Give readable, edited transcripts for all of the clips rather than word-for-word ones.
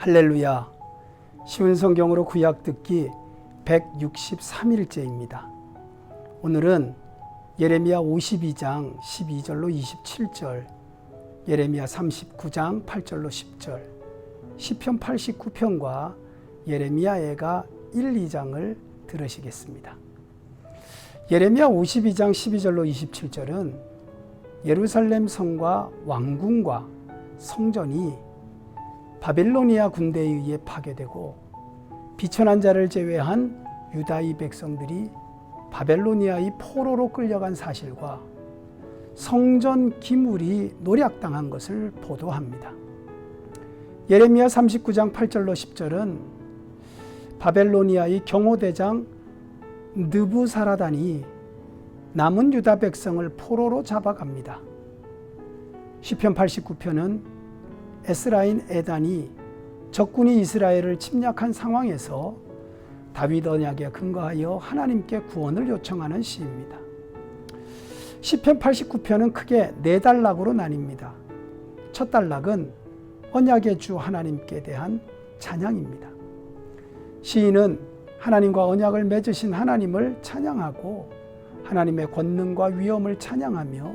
할렐루야. 쉬운 성경으로 구약 듣기 163일째입니다. 오늘은 예레미야 52장 12절로 27절, 예레미야 39장 8절로 10절, 시편 89편과 예레미야애가 1, 2장을 들으시겠습니다. 예레미야 52장 12절로 27절은 예루살렘 성과 왕궁과 성전이 바벨로니아 군대에 의해 파괴되고 비천한 자를 제외한 유다의 백성들이 바벨로니아의 포로로 끌려간 사실과 성전 기물이 노략당한 것을 보도합니다. 예레미야 39장 8절로 10절은 바벨로니아의 경호대장 느부사라단이 남은 유다 백성을 포로로 잡아갑니다. 시편 89편은 에스라인 에단이 적군이 이스라엘을 침략한 상황에서 다윗 언약에 근거하여 하나님께 구원을 요청하는 시입니다. 시편 89편은 크게 4단락으로 나뉩니다. 첫 단락은 언약의 주 하나님께 대한 찬양입니다. 시인은 하나님과 언약을 맺으신 하나님을 찬양하고 하나님의 권능과 위엄을 찬양하며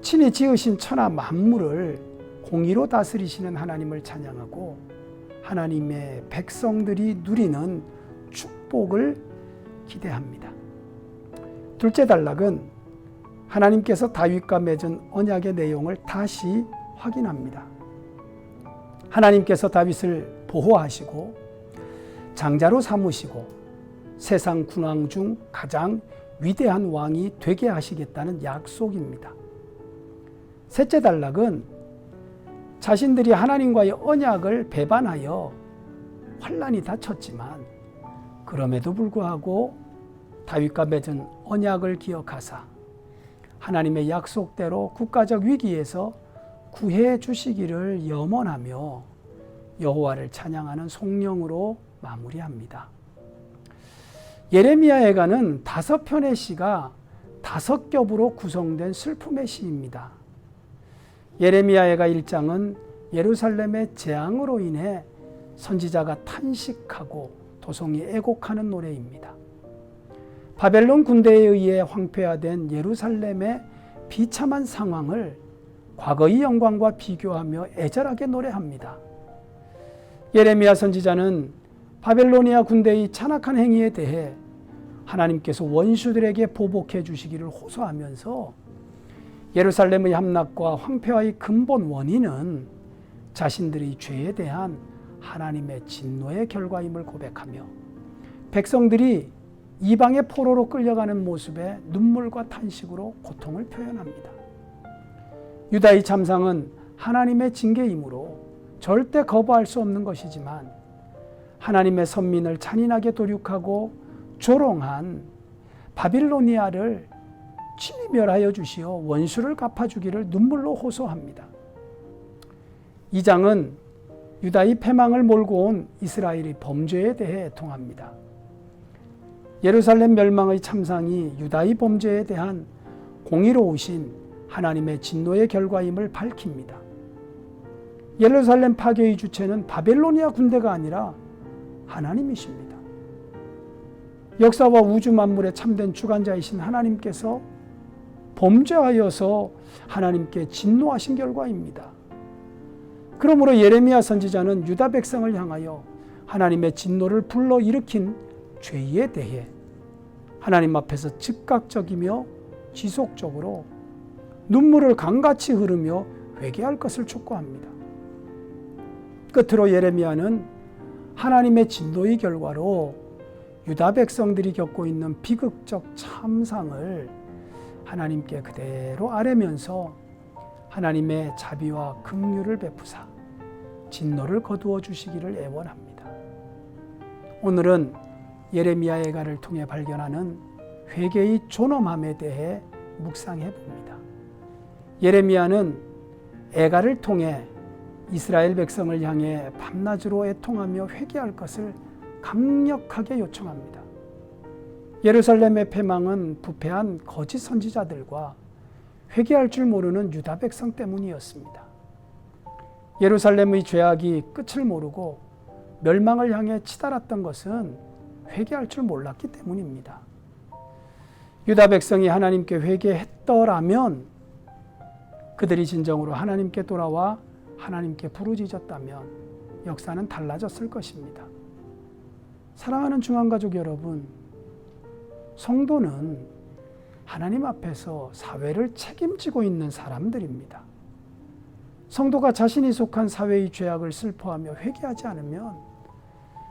친히 지으신 천하 만물을 공의로 다스리시는 하나님을 찬양하고 하나님의 백성들이 누리는 축복을 기대합니다. 둘째 단락은 하나님께서 다윗과 맺은 언약의 내용을 다시 확인합니다. 하나님께서 다윗을 보호하시고 장자로 삼으시고 세상 군왕 중 가장 위대한 왕이 되게 하시겠다는 약속입니다. 셋째 단락은 자신들이 하나님과의 언약을 배반하여 환난이 닥쳤지만 그럼에도 불구하고 다윗과 맺은 언약을 기억하사 하나님의 약속대로 국가적 위기에서 구해 주시기를 염원하며 여호와를 찬양하는 송령으로 마무리합니다. 예레미야애가는 5편의 시가 5겹으로 구성된 슬픔의 시입니다. 예레미야애가 1장은 예루살렘의 재앙으로 인해 선지자가 탄식하고 도성이 애곡하는 노래입니다. 바벨론 군대에 의해 황폐화된 예루살렘의 비참한 상황을 과거의 영광과 비교하며 애절하게 노래합니다. 예레미야 선지자는 바벨로니아 군대의 잔악한 행위에 대해 하나님께서 원수들에게 보복해 주시기를 호소하면서 예루살렘의 함락과 황폐화의 근본 원인은 자신들의 죄에 대한 하나님의 진노의 결과임을 고백하며 백성들이 이방의 포로로 끌려가는 모습에 눈물과 탄식으로 고통을 표현합니다. 유다의 참상은 하나님의 징계이므로 절대 거부할 수 없는 것이지만 하나님의 선민을 잔인하게 도륙하고 조롱한 바빌로니아를 친히 멸하여 주시어 원수를 갚아주기를 눈물로 호소합니다. 2장은 유다의 패망을 몰고 온 이스라엘의 범죄에 대해 애통합니다. 예루살렘 멸망의 참상이 유다의 범죄에 대한 공의로우신 하나님의 진노의 결과임을 밝힙니다. 예루살렘 파괴의 주체는 바벨로니아 군대가 아니라 하나님이십니다. 역사와 우주 만물의 참된 주관자이신 하나님께서 범죄하여서 하나님께 진노하신 결과입니다. 그러므로 예레미야 선지자는 유다 백성을 향하여 하나님의 진노를 불러일으킨 죄에 대해 하나님 앞에서 즉각적이며 지속적으로 눈물을 강같이 흐르며 회개할 것을 촉구합니다. 끝으로 예레미야는 하나님의 진노의 결과로 유다 백성들이 겪고 있는 비극적 참상을 하나님께 그대로 아뢰면서 하나님의 자비와 긍휼을 베푸사 진노를 거두어 주시기를 애원합니다. 오늘은 예레미야애가를 통해 발견하는 회개의 존엄함에 대해 묵상해 봅니다. 예레미야는 애가를 통해 이스라엘 백성을 향해 밤낮으로 애통하며 회개할 것을 강력하게 요청합니다. 예루살렘의 패망은 부패한 거짓 선지자들과 회개할 줄 모르는 유다 백성 때문이었습니다. 예루살렘의 죄악이 끝을 모르고 멸망을 향해 치달았던 것은 회개할 줄 몰랐기 때문입니다. 유다 백성이 하나님께 회개했더라면, 그들이 진정으로 하나님께 돌아와 하나님께 부르짖었다면 역사는 달라졌을 것입니다. 사랑하는 중앙가족 여러분, 성도는 하나님 앞에서 사회를 책임지고 있는 사람들입니다. 성도가 자신이 속한 사회의 죄악을 슬퍼하며 회개하지 않으면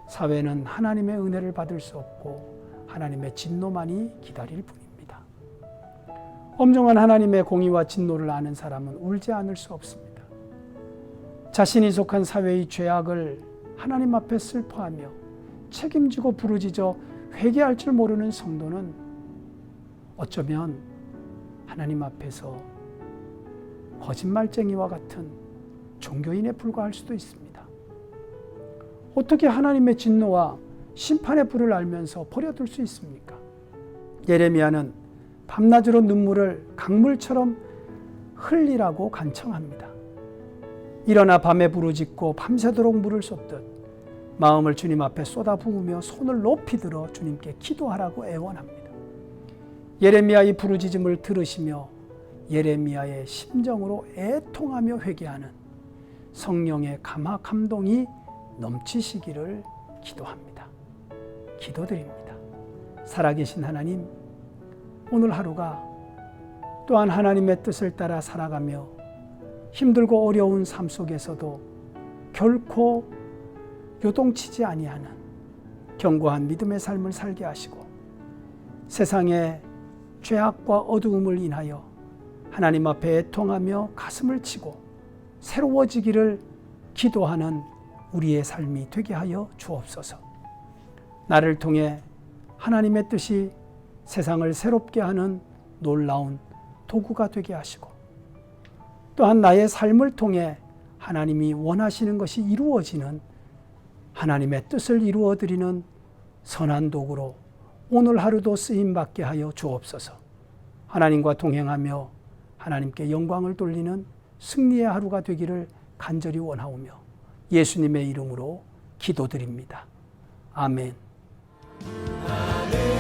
사회는 하나님의 은혜를 받을 수 없고 하나님의 진노만이 기다릴 뿐입니다. 엄정한 하나님의 공의와 진노를 아는 사람은 울지 않을 수 없습니다. 자신이 속한 사회의 죄악을 하나님 앞에 슬퍼하며 책임지고 부르짖어 회개할 줄 모르는 성도는 어쩌면 하나님 앞에서 거짓말쟁이와 같은 종교인에 불과할 수도 있습니다. 어떻게 하나님의 진노와 심판의 불을 알면서 버려둘 수 있습니까? 예레미야는 밤낮으로 눈물을 강물처럼 흘리라고 간청합니다. 일어나 밤에 부르짖고 밤새도록 물을 쏟듯 마음을 주님 앞에 쏟아부으며 손을 높이 들어 주님께 기도하라고 애원합니다. 예레미야의 부르짖음을 들으시며 예레미야의 심정으로 애통하며 회개하는 성령의 감동이 넘치시기를 기도합니다. 기도드립니다. 살아계신 하나님, 오늘 하루가 또한 하나님의 뜻을 따라 살아가며 힘들고 어려운 삶 속에서도 결코 요동치지 아니하는 견고한 믿음의 삶을 살게 하시고 세상의 죄악과 어두움을 인하여 하나님 앞에 애통하며 가슴을 치고 새로워지기를 기도하는 우리의 삶이 되게 하여 주옵소서. 나를 통해 하나님의 뜻이 세상을 새롭게 하는 놀라운 도구가 되게 하시고 또한 나의 삶을 통해 하나님이 원하시는 것이 이루어지는 하나님의 뜻을 이루어드리는 선한 도구로 오늘 하루도 쓰임받게 하여 주옵소서. 하나님과 동행하며 하나님께 영광을 돌리는 승리의 하루가 되기를 간절히 원하오며 예수님의 이름으로 기도드립니다. 아멘. 아멘.